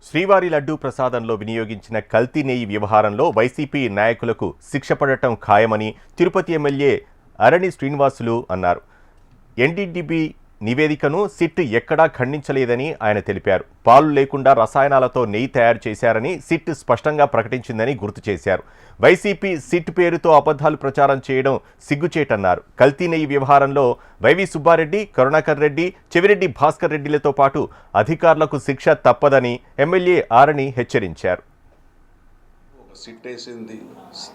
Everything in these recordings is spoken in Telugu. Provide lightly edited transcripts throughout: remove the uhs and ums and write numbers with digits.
శ్రీవారి లడ్డూ ప్రసాదంలో వినియోగించిన కల్తీ నెయ్యి వ్యవహారంలో వైసీపీ నాయకులకు శిక్ష పడటం ఖాయమని తిరుపతి ఎమ్మెల్యే అరణి శ్రీనివాసులు అన్నారు. ఎన్డీడీబీ నివేదికను సిట్ ఎక్కడా ఖండించలేదని ఆయన తెలిపారు. పాలు లేకుండా రసాయనాలతో నెయ్యి తయారు చేశారని సిట్ స్పష్టంగా ప్రకటించిందని గుర్తు చేశారు. వైసీపీ సిట్ పేరుతో అబద్ధాలు ప్రచారం చేయడం సిగ్గుచేటన్నారు. కల్తీ నెయ్యి వ్యవహారంలో వైవి సుబ్బారెడ్డి, కరుణాకర్ రెడ్డి, చెవిరెడ్డి భాస్కర్ రెడ్డిలతో పాటు అధికారులకు శిక్ష తప్పదని ఎమ్మెల్యే ఆరణి హెచ్చరించారు. సిట్ వేసింది,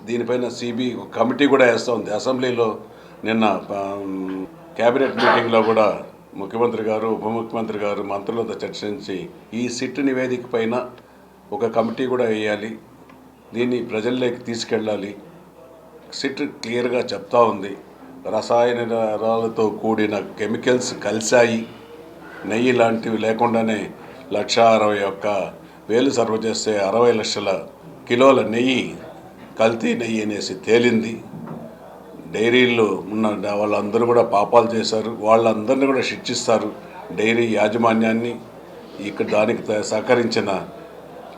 దీనిపైన సిబి కమిటీ కూడా వేస్తూ ఉంది. అసెంబ్లీలో నిన్న క్యాబినెట్ మీటింగ్లో కూడా ముఖ్యమంత్రి గారు, ఉప ముఖ్యమంత్రి గారు మంత్రులతో చర్చించి ఈ సిట్ నివేదిక పైన ఒక కమిటీ కూడా వేయాలి, దీన్ని ప్రజల్లోకి తీసుకెళ్ళాలి. సిట్ క్లియర్గా చెప్తా ఉంది, రసాయనాలతో కూడిన కెమికల్స్ కలిశాయి, నెయ్యి లాంటివి లేకుండానే 1,61,000 సర్వ్ చేస్తే 60 లక్షల కిలోల నెయ్యి కల్తీ నెయ్యి అనేసి తేలింది. డైరీల్లో ఉన్న వాళ్ళందరూ కూడా పాపాలు చేశారు, వాళ్ళందరినీ కూడా శిక్షిస్తారు. డైరీ యాజమాన్యాన్ని, ఇక్కడ దానికి సహకరించిన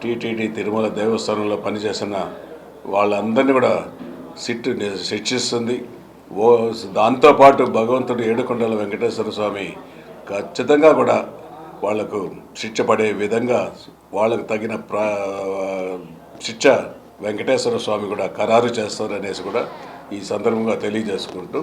టీటీడీ తిరుమల దేవస్థానంలో పనిచేసిన వాళ్ళందరినీ కూడా సిట్ శిక్షిస్తుంది. దాంతోపాటు భగవంతుడు ఏడుకొండల వెంకటేశ్వర స్వామి ఖచ్చితంగా కూడా వాళ్లకు శిక్ష పడే విధంగా వాళ్ళకు తగిన శిక్ష వెంకటేశ్వర స్వామి కూడా ఖరారు చేస్తారనేసి కూడా ఈ సందర్భంగా తెలియజేసుకుంటూ